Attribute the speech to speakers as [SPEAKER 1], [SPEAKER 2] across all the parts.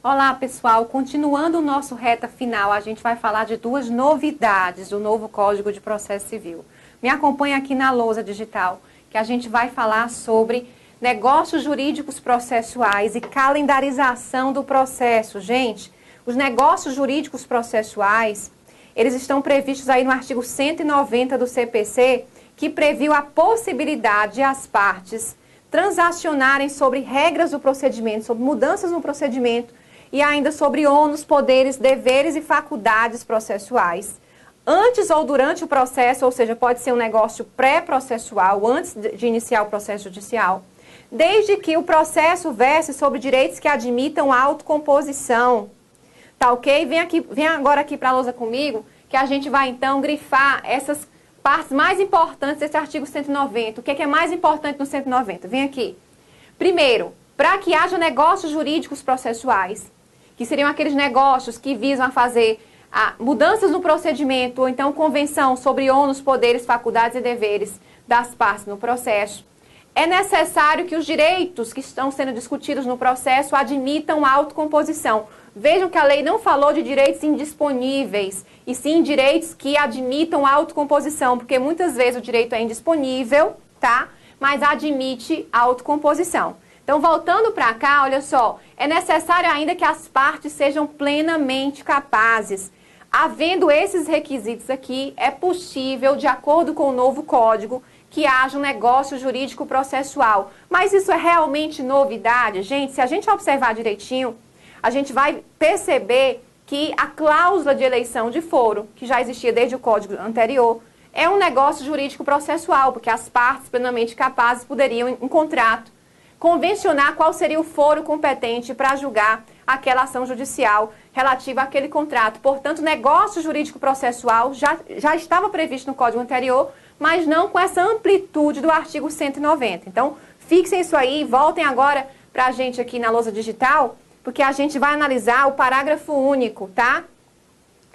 [SPEAKER 1] Olá, pessoal. Continuando o nosso reta final, a gente vai falar de duas novidades do novo Código de Processo Civil. Me acompanha aqui na lousa digital, que a gente vai falar sobre negócios jurídicos processuais e calendarização do processo. Gente, os negócios jurídicos processuais, eles estão previstos aí no artigo 190 do CPC, que previu a possibilidade de as partes transacionarem sobre regras do procedimento, sobre mudanças no procedimento e ainda sobre ônus, poderes, deveres e faculdades processuais, antes ou durante o processo, ou seja, pode ser um negócio pré-processual, antes de iniciar o processo judicial, desde que o processo verse sobre direitos que admitam autocomposição. Tá ok? Vem agora aqui para a lousa comigo, que a gente vai então grifar essas partes mais importantes desse artigo 190. O que é mais importante no 190? Vem aqui. Primeiro, para que haja negócios jurídicos processuais, que seriam aqueles negócios que visam a fazer mudanças no procedimento, ou então convenção sobre ônus, poderes, faculdades e deveres das partes no processo, é necessário que os direitos que estão sendo discutidos no processo admitam autocomposição. Vejam que a lei não falou de direitos indisponíveis, e sim direitos que admitam autocomposição, porque muitas vezes o direito é indisponível, tá? Mas admite autocomposição. Então, voltando para cá, olha só, é necessário ainda que as partes sejam plenamente capazes. Havendo esses requisitos aqui, é possível, de acordo com o novo código, que haja um negócio jurídico processual. Mas isso é realmente novidade? Gente, se a gente observar direitinho, a gente vai perceber que a cláusula de eleição de foro, que já existia desde o código anterior, é um negócio jurídico processual, porque as partes plenamente capazes poderiam, em contrato, convencionar qual seria o foro competente para julgar aquela ação judicial relativa àquele contrato. Portanto, negócio jurídico processual já estava previsto no código anterior, mas não com essa amplitude do artigo 190. Então, fixem isso aí, voltem agora para a gente aqui na lousa digital, porque a gente vai analisar o parágrafo único, tá?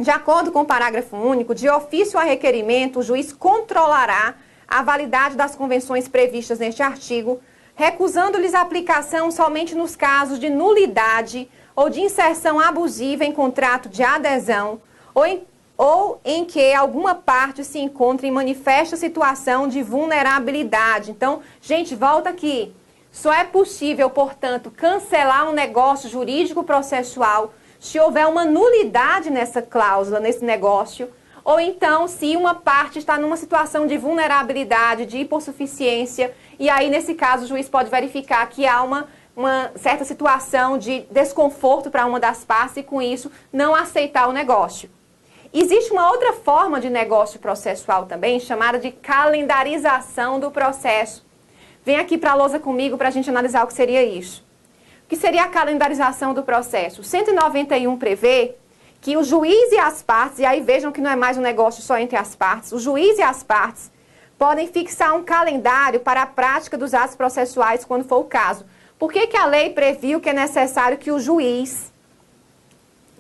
[SPEAKER 1] De acordo com o parágrafo único, de ofício a requerimento, o juiz controlará a validade das convenções previstas neste artigo, recusando-lhes a aplicação somente nos casos de nulidade ou de inserção abusiva em contrato de adesão ou em que alguma parte se encontre em manifesta situação de vulnerabilidade. Então, gente, volta aqui. Só é possível, portanto, cancelar um negócio jurídico processual se houver uma nulidade nessa cláusula, nesse negócio, ou então se uma parte está numa situação de vulnerabilidade, de hipossuficiência, e aí, nesse caso, o juiz pode verificar que há uma certa situação de desconforto para uma das partes e, com isso, não aceitar o negócio. Existe uma outra forma de negócio processual também, chamada de calendarização do processo. Vem aqui para a lousa comigo para a gente analisar o que seria isso. O que seria a calendarização do processo? O 191 prevê que o juiz e as partes, e aí vejam que não é mais um negócio só entre as partes, o juiz e as partes podem fixar um calendário para a prática dos atos processuais quando for o caso. Por que a lei previu que é necessário que o juiz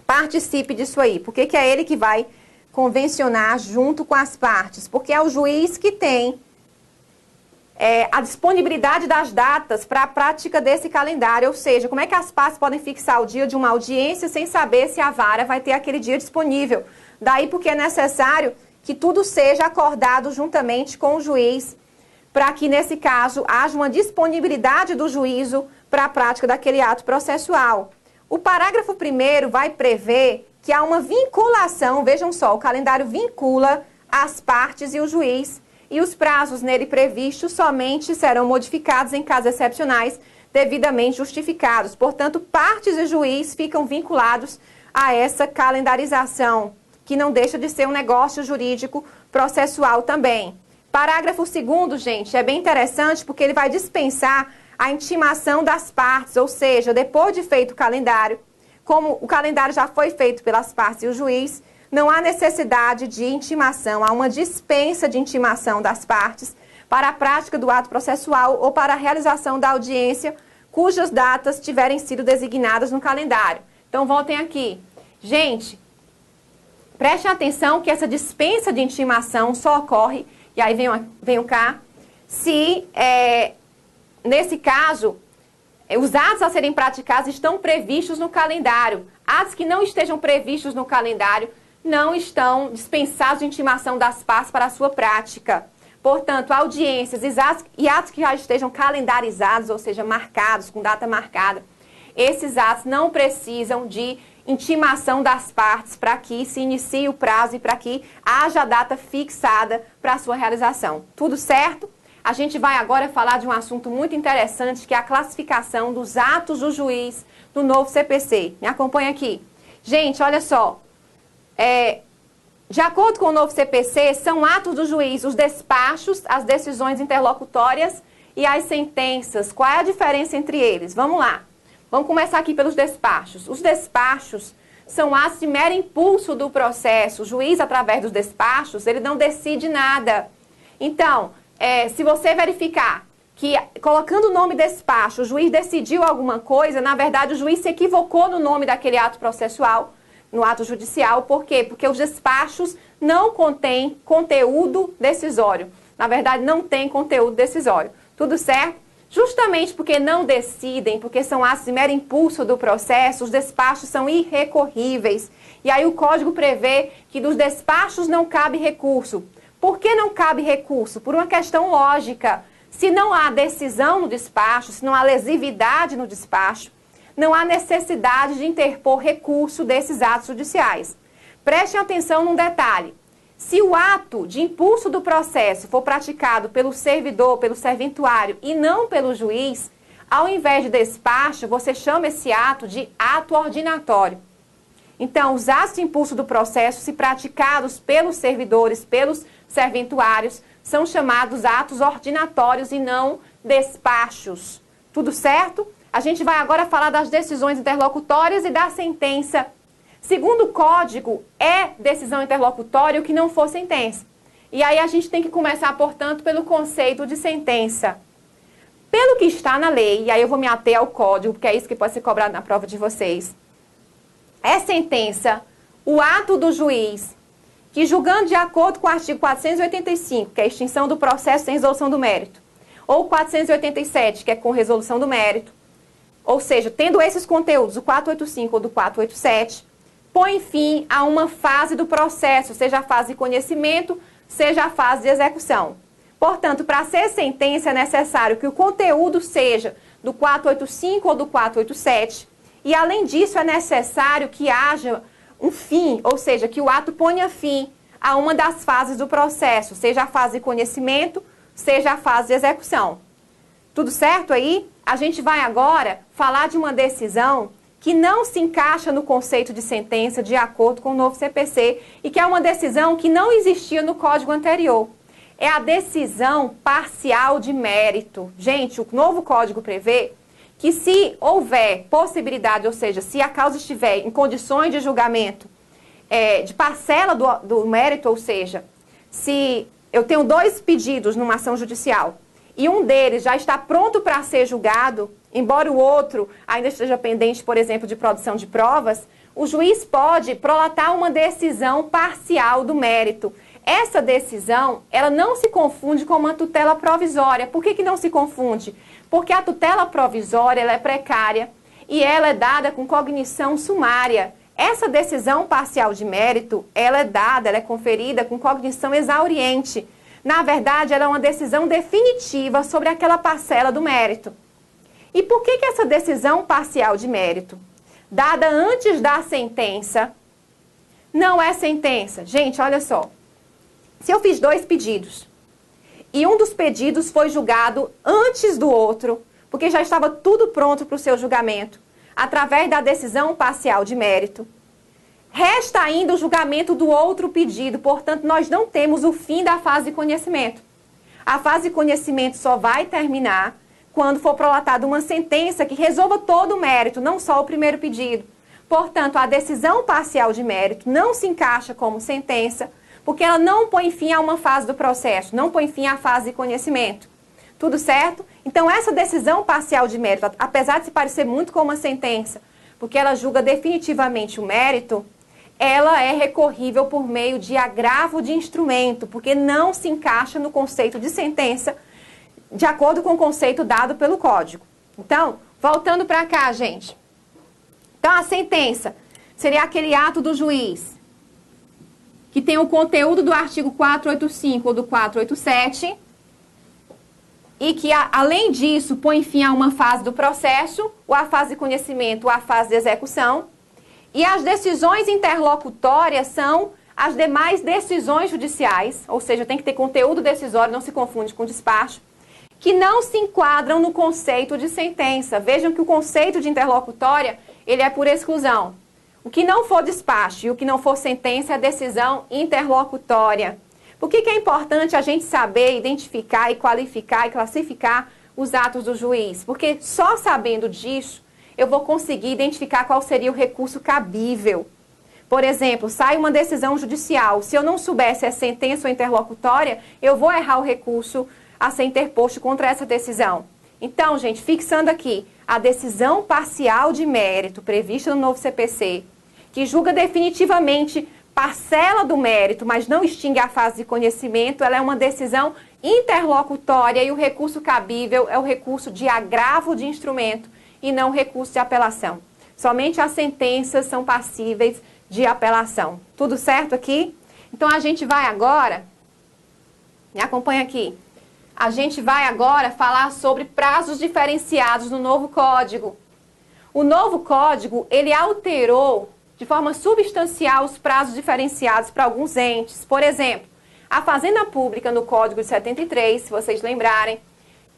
[SPEAKER 1] participe disso aí? Por que é ele que vai convencionar junto com as partes? Porque é o juiz que tem a disponibilidade das datas para a prática desse calendário, ou seja, como é que as partes podem fixar o dia de uma audiência sem saber se a vara vai ter aquele dia disponível? Daí porque é necessário que tudo seja acordado juntamente com o juiz, para que, nesse caso, haja uma disponibilidade do juízo para a prática daquele ato processual. O parágrafo 1º vai prever que há uma vinculação, vejam só, o calendário vincula as partes e o juiz, e os prazos nele previstos somente serão modificados em casos excepcionais devidamente justificados. Portanto, partes e juiz ficam vinculados a essa calendarização, que não deixa de ser um negócio jurídico processual também. Parágrafo 2º, gente, é bem interessante porque ele vai dispensar a intimação das partes, ou seja, depois de feito o calendário, como o calendário já foi feito pelas partes e o juiz, não há necessidade de intimação, há uma dispensa de intimação das partes para a prática do ato processual ou para a realização da audiência cujas datas tiverem sido designadas no calendário. Então, voltem aqui. Gente, prestem atenção que essa dispensa de intimação só ocorre, e aí venham cá, se, nesse caso, Os atos a serem praticados estão previstos no calendário. Atos que não estejam previstos no calendário não estão dispensados de intimação das partes para a sua prática. Portanto, audiências e atos que já estejam calendarizados, ou seja, marcados, com data marcada, esses atos não precisam de intimação das partes para que se inicie o prazo e para que haja a data fixada para a sua realização. Tudo certo? A gente vai agora falar de um assunto muito interessante, que é a classificação dos atos do juiz do novo CPC. Me acompanha aqui. Gente, olha só. De acordo com o novo CPC, são atos do juiz os despachos, as decisões interlocutórias e as sentenças. Qual é a diferença entre eles? Vamos lá. Vamos começar aqui pelos despachos. Os despachos são atos de mero impulso do processo. O juiz, através dos despachos, ele não decide nada. Então, se você verificar que, colocando o nome despacho, o juiz decidiu alguma coisa, na verdade, o juiz se equivocou no nome daquele ato processual, no ato judicial. Por quê? Porque os despachos não contêm conteúdo decisório. Na verdade, não tem conteúdo decisório. Tudo certo? Justamente porque não decidem, porque são atos de mero impulso do processo, os despachos são irrecorríveis. E aí o Código prevê que dos despachos não cabe recurso. Por que não cabe recurso? Por uma questão lógica. Se não há decisão no despacho, se não há lesividade no despacho, não há necessidade de interpor recurso desses atos judiciais. Prestem atenção num detalhe. Se o ato de impulso do processo for praticado pelo servidor, pelo serventuário e não pelo juiz, ao invés de despacho, você chama esse ato de ato ordinatório. Então, os atos de impulso do processo, se praticados pelos servidores, pelos serventuários, são chamados atos ordinatórios e não despachos. Tudo certo? A gente vai agora falar das decisões interlocutórias e da sentença. Segundo o Código, é decisão interlocutória o que não for sentença. E aí a gente tem que começar, portanto, pelo conceito de sentença. Pelo que está na lei, e aí eu vou me ater ao Código, porque é isso que pode ser cobrado na prova de vocês. É sentença o ato do juiz que, julgando de acordo com o artigo 485, que é a extinção do processo sem resolução do mérito, ou 487, que é com resolução do mérito, ou seja, tendo esses conteúdos, o 485 ou do 487, põe fim a uma fase do processo, seja a fase de conhecimento, seja a fase de execução. Portanto, para ser sentença é necessário que o conteúdo seja do 485 ou do 487, e além disso é necessário que haja um fim, ou seja, que o ato ponha fim a uma das fases do processo, seja a fase de conhecimento, seja a fase de execução. Tudo certo aí? A gente vai agora falar de uma decisão que não se encaixa no conceito de sentença de acordo com o novo CPC e que é uma decisão que não existia no Código anterior. É a decisão parcial de mérito. Gente, o novo Código prevê que se houver possibilidade, ou seja, se a causa estiver em condições de julgamento de parcela do mérito, ou seja, se eu tenho 2 pedidos numa ação judicial e um deles já está pronto para ser julgado, embora o outro ainda esteja pendente, por exemplo, de produção de provas, o juiz pode prolatar uma decisão parcial do mérito. Essa decisão, ela não se confunde com uma tutela provisória. Por que não se confunde? Porque a tutela provisória, ela é precária e ela é dada com cognição sumária. Essa decisão parcial de mérito, ela é conferida com cognição exauriente. Na verdade, ela é uma decisão definitiva sobre aquela parcela do mérito. E por que essa decisão parcial de mérito, dada antes da sentença, não é sentença? Gente, olha só. Se eu fiz 2 pedidos e um dos pedidos foi julgado antes do outro, porque já estava tudo pronto para o seu julgamento, através da decisão parcial de mérito, resta ainda o julgamento do outro pedido, portanto, nós não temos o fim da fase de conhecimento. A fase de conhecimento só vai terminar quando for prolatada uma sentença que resolva todo o mérito, não só o primeiro pedido. Portanto, a decisão parcial de mérito não se encaixa como sentença, porque ela não põe fim a uma fase do processo, não põe fim à fase de conhecimento. Tudo certo? Então, essa decisão parcial de mérito, apesar de se parecer muito com uma sentença, porque ela julga definitivamente o mérito, ela é recorrível por meio de agravo de instrumento, porque não se encaixa no conceito de sentença, de acordo com o conceito dado pelo Código. Então, Voltando para cá, gente. Então, a sentença seria aquele ato do juiz que tem o conteúdo do artigo 485 ou do 487 e que, além disso, põe fim a uma fase do processo, ou a fase de conhecimento, ou a fase de execução. E as decisões interlocutórias são as demais decisões judiciais, ou seja, tem que ter conteúdo decisório, não se confunde com despacho, que não se enquadram no conceito de sentença. Vejam que o conceito de interlocutória, ele é por exclusão. O que não for despacho e o que não for sentença é decisão interlocutória. Por que é importante a gente saber identificar e qualificar e classificar os atos do juiz? Porque só sabendo disso, eu vou conseguir identificar qual seria o recurso cabível. Por exemplo, sai uma decisão judicial. Se eu não souber se é sentença ou interlocutória, eu vou errar o recurso a ser interposto contra essa decisão. Então, gente, fixando aqui, a decisão parcial de mérito prevista no novo CPC, que julga definitivamente parcela do mérito, mas não extingue a fase de conhecimento, ela é uma decisão interlocutória e o recurso cabível é o recurso de agravo de instrumento e não o recurso de apelação. Somente as sentenças são passíveis de apelação. Tudo certo aqui? Então a gente vai agora, me acompanha aqui, a gente vai agora falar sobre prazos diferenciados no novo código. O novo código, ele alterou de forma substancial os prazos diferenciados para alguns entes. Por exemplo, a Fazenda Pública no Código de 73, se vocês lembrarem,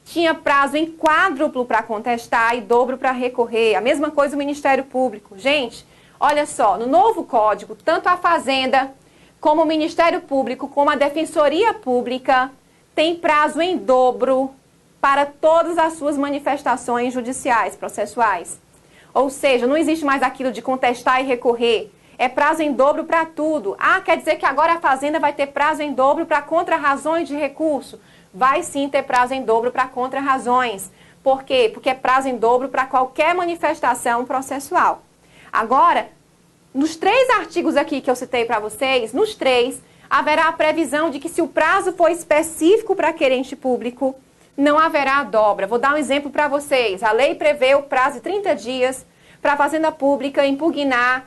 [SPEAKER 1] tinha prazo em quádruplo para contestar e dobro para recorrer. A mesma coisa o Ministério Público. Gente, olha só, no novo código, tanto a Fazenda, como o Ministério Público, como a Defensoria Pública, tem prazo em dobro para todas as suas manifestações judiciais, processuais. Ou seja, não existe mais aquilo de contestar e recorrer. É prazo em dobro para tudo. Ah, quer dizer que agora a Fazenda vai ter prazo em dobro para contra-razões de recurso? Vai sim ter prazo em dobro para contra-razões. Por quê? Porque é prazo em dobro para qualquer manifestação processual. Agora, nos 3 artigos aqui que eu citei para vocês, nos 3, haverá a previsão de que se o prazo for específico para querente público, não haverá dobra. Vou dar um exemplo para vocês. A lei prevê o prazo de 30 dias para a Fazenda Pública impugnar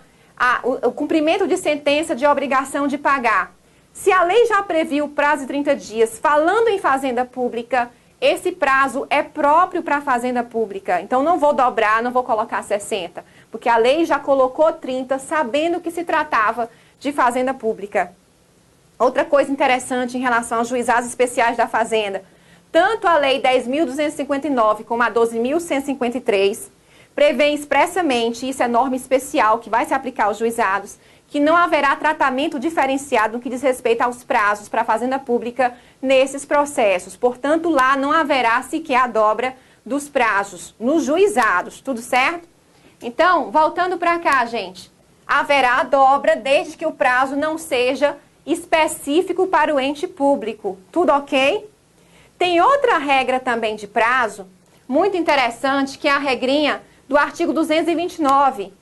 [SPEAKER 1] o cumprimento de sentença de obrigação de pagar. Se a lei já previu o prazo de 30 dias, falando em Fazenda Pública, esse prazo é próprio para a Fazenda Pública. Então não vou dobrar, não vou colocar 60, porque a lei já colocou 30, sabendo que se tratava de Fazenda Pública. Outra coisa interessante em relação aos juizados especiais da Fazenda, tanto a Lei 10.259 como a 12.153 prevêem expressamente, isso é norma especial que vai se aplicar aos juizados, que não haverá tratamento diferenciado no que diz respeito aos prazos para a Fazenda Pública nesses processos. Portanto, lá não haverá sequer a dobra dos prazos nos juizados, tudo certo? Então, voltando para cá, gente, haverá a dobra desde que o prazo não seja específico para o ente público. Tudo ok? Tem outra regra também de prazo, muito interessante, que é a regrinha do artigo 229.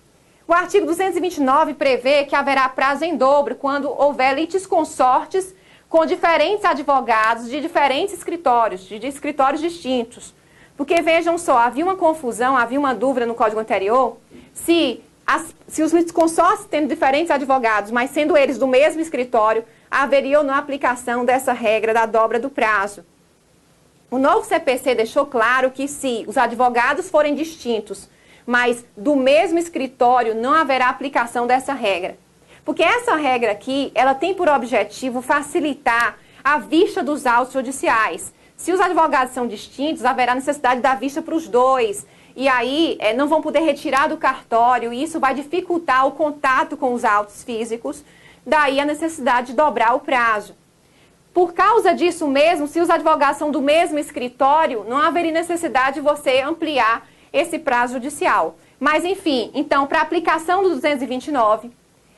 [SPEAKER 1] O artigo 229 prevê que haverá prazo em dobro quando houver litisconsortes com diferentes advogados de diferentes escritórios, de escritórios distintos. Porque, vejam só, havia uma confusão, havia uma dúvida no código anterior, se os litisconsórcios tendo diferentes advogados, mas sendo eles do mesmo escritório, haveria ou não aplicação dessa regra da dobra do prazo. O novo CPC deixou claro que se os advogados forem distintos, mas do mesmo escritório, não haverá aplicação dessa regra. Porque essa regra aqui, ela tem por objetivo facilitar a vista dos autos judiciais. Se os advogados são distintos, haverá necessidade da vista para os dois. E aí, não vão poder retirar do cartório, e isso vai dificultar o contato com os autos físicos. Daí a necessidade de dobrar o prazo. Por causa disso mesmo, se os advogados são do mesmo escritório, não haveria necessidade de você ampliar esse prazo judicial. Mas, enfim, então, para a aplicação do 229,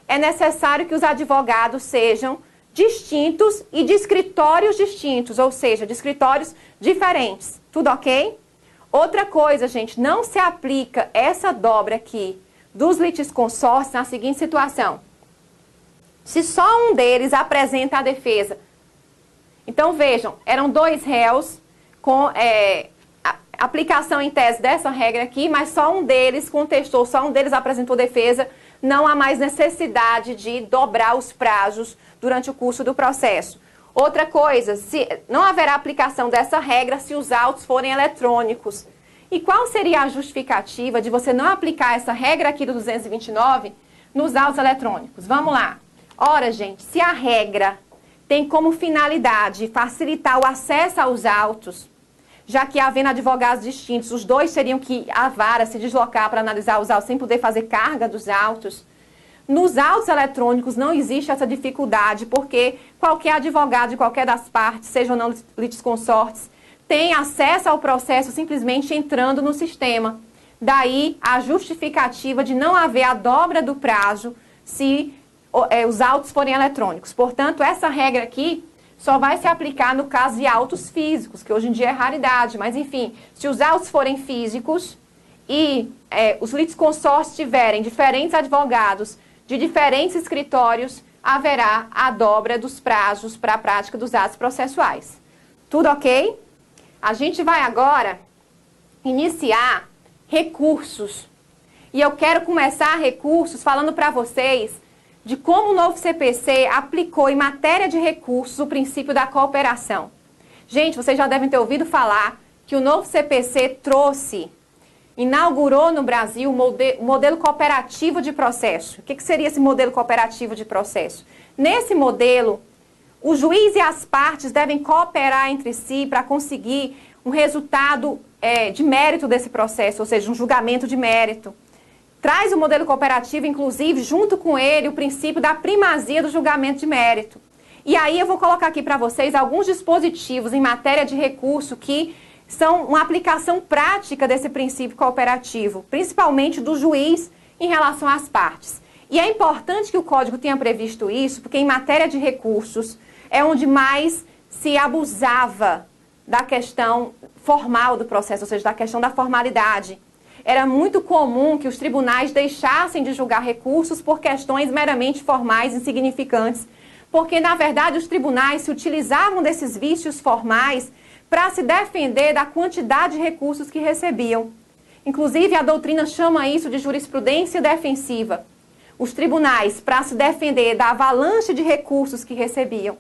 [SPEAKER 1] é necessário que os advogados sejam distintos e de escritórios distintos, ou seja, de escritórios diferentes. Tudo ok? Outra coisa, gente, não se aplica essa dobra aqui dos litisconsórcios na seguinte situação. Se só um deles apresenta a defesa. Então, vejam, eram 2 réus, aplicação em tese dessa regra aqui, mas só um deles contestou, só um deles apresentou defesa, não há mais necessidade de dobrar os prazos durante o curso do processo. Outra coisa, não haverá aplicação dessa regra se os autos forem eletrônicos. E qual seria a justificativa de você não aplicar essa regra aqui do 229 nos autos eletrônicos? Vamos lá. Ora, gente, se a regra tem como finalidade facilitar o acesso aos autos, já que havendo advogados distintos, os dois teriam que a vara se deslocar para analisar os autos sem poder fazer carga dos autos, nos autos eletrônicos não existe essa dificuldade, porque qualquer advogado de qualquer das partes, sejam ou não litisconsortes, tem acesso ao processo simplesmente entrando no sistema. Daí a justificativa de não haver a dobra do prazo se os autos forem eletrônicos. Portanto, essa regra aqui só vai se aplicar no caso de autos físicos, que hoje em dia é raridade. Mas, enfim, se os autos forem físicos e os litisconsortes tiverem diferentes advogados de diferentes escritórios, haverá a dobra dos prazos para a prática dos atos processuais. Tudo ok? A gente vai agora iniciar recursos. E eu quero começar recursos falando para vocês de como o novo CPC aplicou em matéria de recursos o princípio da cooperação. Gente, vocês já devem ter ouvido falar que o novo CPC inaugurou no Brasil o modelo cooperativo de processo. O que seria esse modelo cooperativo de processo? Nesse modelo, o juiz e as partes devem cooperar entre si para conseguir um resultado de mérito desse processo, ou seja, um julgamento de mérito. Traz o modelo cooperativo, inclusive, junto com ele, o princípio da primazia do julgamento de mérito. E aí eu vou colocar aqui para vocês alguns dispositivos em matéria de recurso que são uma aplicação prática desse princípio cooperativo, principalmente do juiz em relação às partes. E é importante que o Código tenha previsto isso, porque em matéria de recursos é onde mais se abusava da questão formal do processo, ou seja, da questão da formalidade. Era muito comum que os tribunais deixassem de julgar recursos por questões meramente formais e insignificantes, porque, na verdade, os tribunais se utilizavam desses vícios formais para se defender da quantidade de recursos que recebiam. Inclusive, a doutrina chama isso de jurisprudência defensiva. Os tribunais, para se defender da avalanche de recursos que recebiam,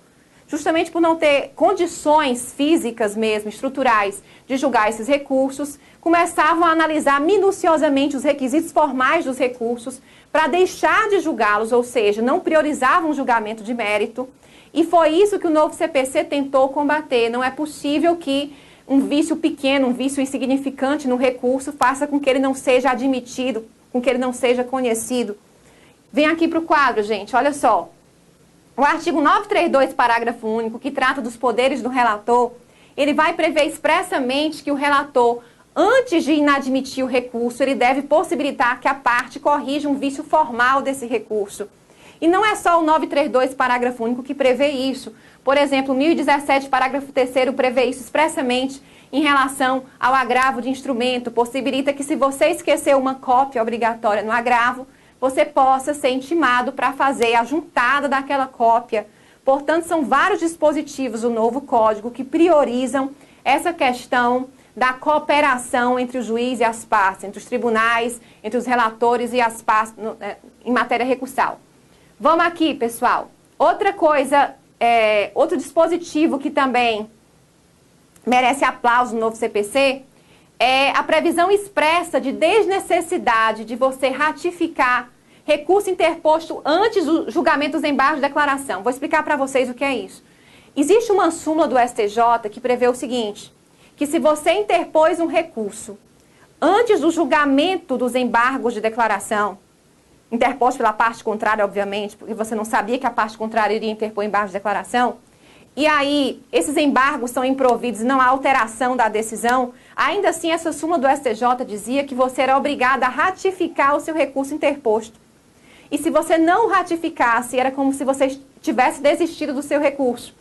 [SPEAKER 1] justamente por não ter condições físicas mesmo, estruturais, de julgar esses recursos, começavam a analisar minuciosamente os requisitos formais dos recursos para deixar de julgá-los, ou seja, não priorizavam o julgamento de mérito. E foi isso que o novo CPC tentou combater. Não é possível que um vício pequeno, um vício insignificante no recurso faça com que ele não seja admitido, com que ele não seja conhecido. Vem aqui para o quadro, gente, olha só. O artigo 932, parágrafo único, que trata dos poderes do relator, ele vai prever expressamente que o relator, antes de inadmitir o recurso, ele deve possibilitar que a parte corrija um vício formal desse recurso. E não é só o 932, parágrafo único, que prevê isso. Por exemplo, o 1017, parágrafo 3º, prevê isso expressamente em relação ao agravo de instrumento. Possibilita que, se você esquecer uma cópia obrigatória no agravo, você possa ser intimado para fazer a juntada daquela cópia. Portanto, são vários dispositivos do novo Código que priorizam essa questão da cooperação entre o juiz e as partes, entre os tribunais, entre os relatores e as partes em matéria recursal. Vamos aqui, pessoal. Outra coisa, outro dispositivo que também merece aplauso no novo CPC é a previsão expressa de desnecessidade de você ratificar recurso interposto antes do julgamento dos embargos de declaração. Vou explicar para vocês o que é isso. Existe uma súmula do STJ que prevê o seguinte, que se você interpôs um recurso antes do julgamento dos embargos de declaração, interposto pela parte contrária, obviamente, porque você não sabia que a parte contrária iria interpor embargos de declaração, e aí esses embargos são improvidos e não há alteração da decisão, ainda assim essa súmula do STJ dizia que você era obrigado a ratificar o seu recurso interposto. E se você não ratificasse, era como se você tivesse desistido do seu recurso.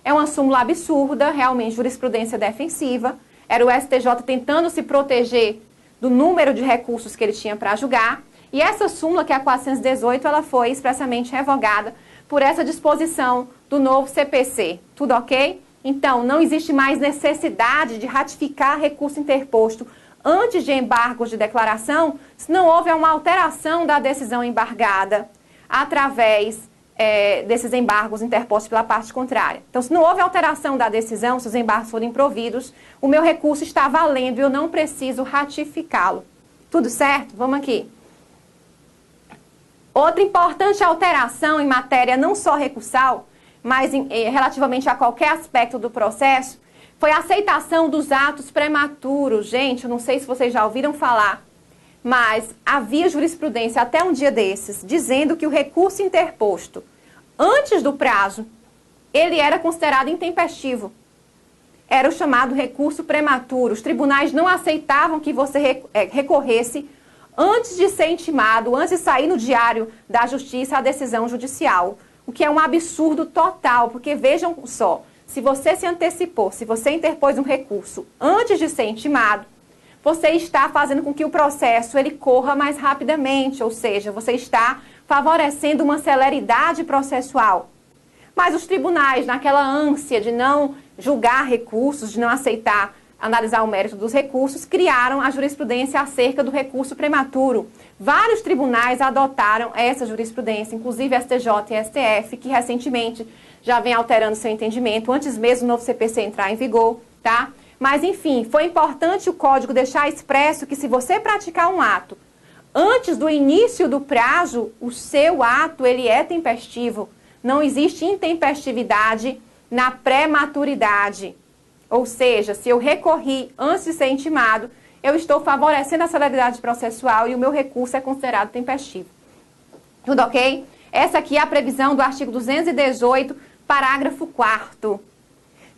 [SPEAKER 1] É uma súmula absurda, realmente jurisprudência defensiva, era o STJ tentando se proteger do número de recursos que ele tinha para julgar, e essa súmula, que é a 418, ela foi expressamente revogada por essa disposição do novo CPC. Tudo ok? Então, não existe mais necessidade de ratificar recurso interposto antes de embargos de declaração, se não houve uma alteração da decisão embargada através desses embargos interpostos pela parte contrária. Então, se não houve alteração da decisão, se os embargos forem providos, o meu recurso está valendo e eu não preciso ratificá-lo. Tudo certo? Vamos aqui. Outra importante alteração em matéria não só recursal, mas relativamente a qualquer aspecto do processo, foi a aceitação dos atos prematuros. Gente, eu não sei se vocês já ouviram falar, mas havia jurisprudência até um dia desses, dizendo que o recurso interposto antes do prazo, ele era considerado intempestivo. Era o chamado recurso prematuro. Os tribunais não aceitavam que você recorresse antes de ser intimado, antes de sair no diário da justiça a decisão judicial. O que é um absurdo total, porque vejam só, se você se antecipou, se você interpôs um recurso antes de ser intimado, você está fazendo com que o processo ele corra mais rapidamente, ou seja, você está favorecendo uma celeridade processual. Mas os tribunais, naquela ânsia de não julgar recursos, de não aceitar, analisar o mérito dos recursos, criaram a jurisprudência acerca do recurso prematuro. Vários tribunais adotaram essa jurisprudência, inclusive STJ e STF, que recentemente já vem alterando seu entendimento, antes mesmo do novo CPC entrar em vigor, tá? Mas, enfim, foi importante o Código deixar expresso que se você praticar um ato antes do início do prazo, o seu ato ele é tempestivo. Não existe intempestividade na prematuridade. Ou seja, se eu recorri antes de ser intimado, eu estou favorecendo a celeridade processual e o meu recurso é considerado tempestivo. Tudo ok? Essa aqui é a previsão do artigo 218, parágrafo 4º.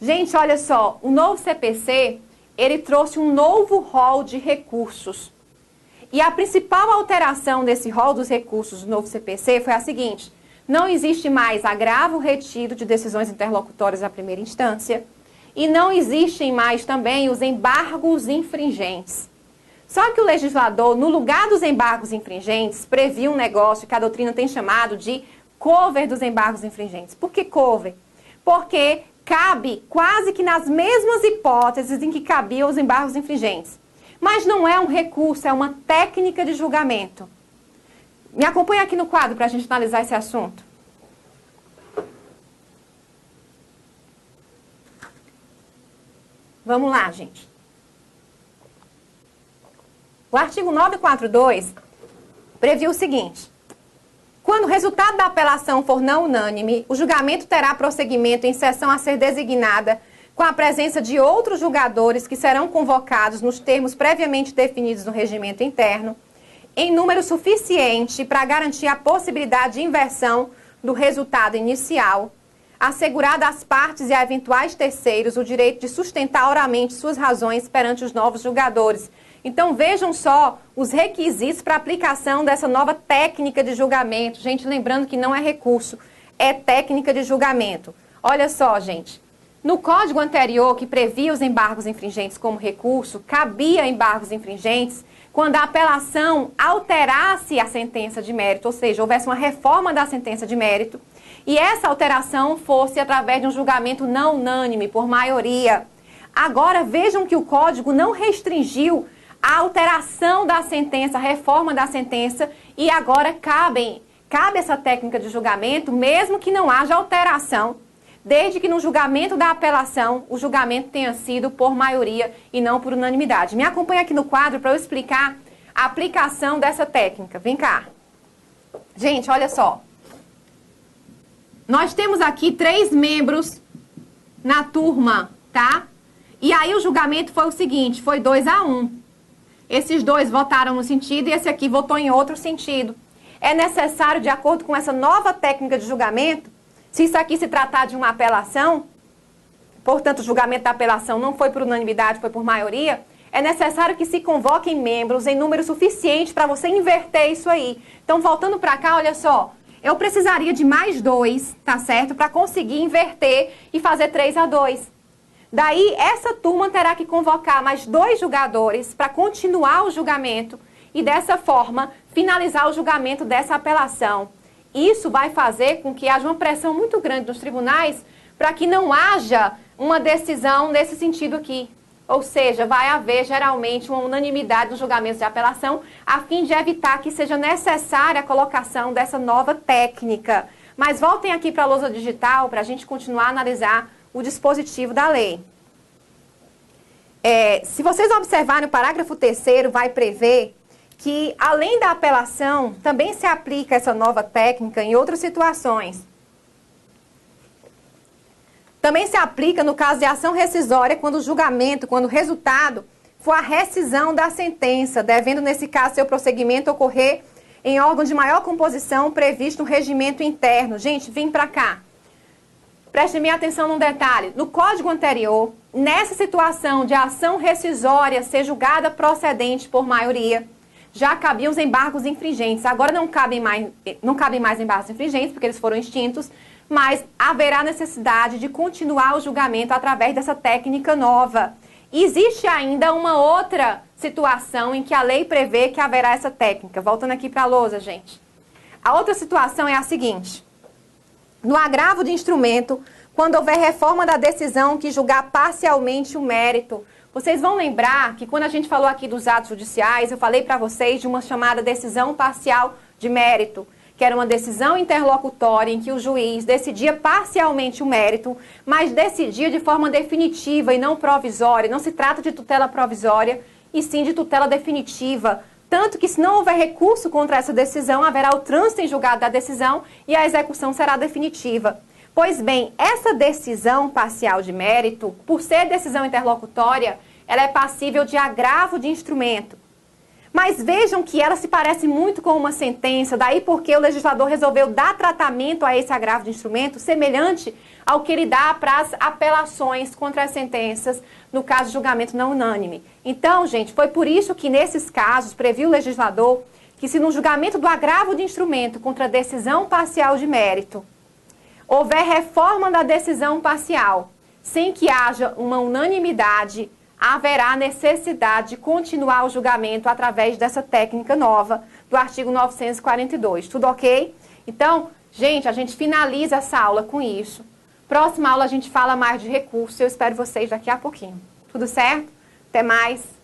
[SPEAKER 1] Gente, olha só, o novo CPC, ele trouxe um novo rol de recursos. E a principal alteração desse rol dos recursos do novo CPC foi a seguinte: não existe mais agravo retido de decisões interlocutórias à primeira instância e não existem mais também os embargos infringentes. Só que o legislador, no lugar dos embargos infringentes, previu um negócio que a doutrina tem chamado de cover dos embargos infringentes. Por que cover? Porque cabe quase que nas mesmas hipóteses em que cabiam os embargos infringentes. Mas não é um recurso, é uma técnica de julgamento. Me acompanha aqui no quadro para a gente analisar esse assunto. Vamos lá, gente. O artigo 942 previu o seguinte: quando o resultado da apelação for não unânime, o julgamento terá prosseguimento em sessão a ser designada com a presença de outros julgadores que serão convocados nos termos previamente definidos no regimento interno, em número suficiente para garantir a possibilidade de inversão do resultado inicial, assegurada às partes e a eventuais terceiros o direito de sustentar oralmente suas razões perante os novos julgadores. Então vejam só os requisitos para aplicação dessa nova técnica de julgamento. Gente, lembrando que não é recurso, é técnica de julgamento. Olha só, gente. No código anterior, que previa os embargos infringentes como recurso, cabia embargos infringentes quando a apelação alterasse a sentença de mérito, ou seja, houvesse uma reforma da sentença de mérito, e essa alteração fosse através de um julgamento não unânime, por maioria. Agora, vejam que o código não restringiu a alteração da sentença, a reforma da sentença, e agora cabe essa técnica de julgamento, mesmo que não haja alteração, desde que no julgamento da apelação, o julgamento tenha sido por maioria e não por unanimidade. Me acompanha aqui no quadro para eu explicar a aplicação dessa técnica. Vem cá. Gente, olha só. Nós temos aqui 3 membros na turma, tá? E aí o julgamento foi o seguinte, foi 2-1. Esses 2 votaram no sentido e esse aqui votou em outro sentido. É necessário, de acordo com essa nova técnica de julgamento, se isso aqui se tratar de uma apelação, portanto o julgamento da apelação não foi por unanimidade, foi por maioria, é necessário que se convoquem membros em número suficiente para você inverter isso aí. Então, voltando para cá, olha só, eu precisaria de mais 2, tá certo? Para conseguir inverter e fazer 3-2. Daí, essa turma terá que convocar mais 2 julgadores para continuar o julgamento e, dessa forma, finalizar o julgamento dessa apelação. Isso vai fazer com que haja uma pressão muito grande nos tribunais para que não haja uma decisão nesse sentido aqui. Ou seja, vai haver geralmente uma unanimidade nos julgamentos de apelação, a fim de evitar que seja necessária a colocação dessa nova técnica. Mas voltem aqui para a lousa digital para a gente continuar a analisar o dispositivo da lei. Se vocês observarem, o parágrafo 3º vai prever que, além da apelação, também se aplica essa nova técnica em outras situações. Também se aplica no caso de ação rescisória, quando o julgamento, quando o resultado for a rescisão da sentença, devendo, nesse caso, seu prosseguimento ocorrer em órgão de maior composição previsto no regimento interno. Gente, vem para cá. Prestem bem atenção num detalhe. No código anterior, nessa situação de ação rescisória ser julgada procedente por maioria, já cabiam os embargos infringentes. Agora não cabem mais embargos infringentes, porque eles foram extintos, mas haverá necessidade de continuar o julgamento através dessa técnica nova. Existe ainda uma outra situação em que a lei prevê que haverá essa técnica. Voltando aqui para a lousa, gente. A outra situação é a seguinte. No agravo de instrumento, quando houver reforma da decisão que julgar parcialmente o mérito. Vocês vão lembrar que quando a gente falou aqui dos atos judiciais, eu falei para vocês de uma chamada decisão parcial de mérito, que era uma decisão interlocutória em que o juiz decidia parcialmente o mérito, mas decidia de forma definitiva e não provisória. Não se trata de tutela provisória, e sim de tutela definitiva. Tanto que, se não houver recurso contra essa decisão, haverá o trânsito em julgado da decisão e a execução será definitiva. Pois bem, essa decisão parcial de mérito, por ser decisão interlocutória, ela é passível de agravo de instrumento. Mas vejam que ela se parece muito com uma sentença, daí porque o legislador resolveu dar tratamento a esse agravo de instrumento semelhante ao que ele dá para as apelações contra as sentenças, no caso de julgamento não unânime. Então, gente, foi por isso que nesses casos previu o legislador que, se no julgamento do agravo de instrumento contra a decisão parcial de mérito houver reforma da decisão parcial, sem que haja uma unanimidade, haverá necessidade de continuar o julgamento através dessa técnica nova do artigo 942. Tudo ok? Então, gente, a gente finaliza essa aula com isso. Próxima aula a gente fala mais de recurso. Eu espero vocês daqui a pouquinho. Tudo certo? Até mais!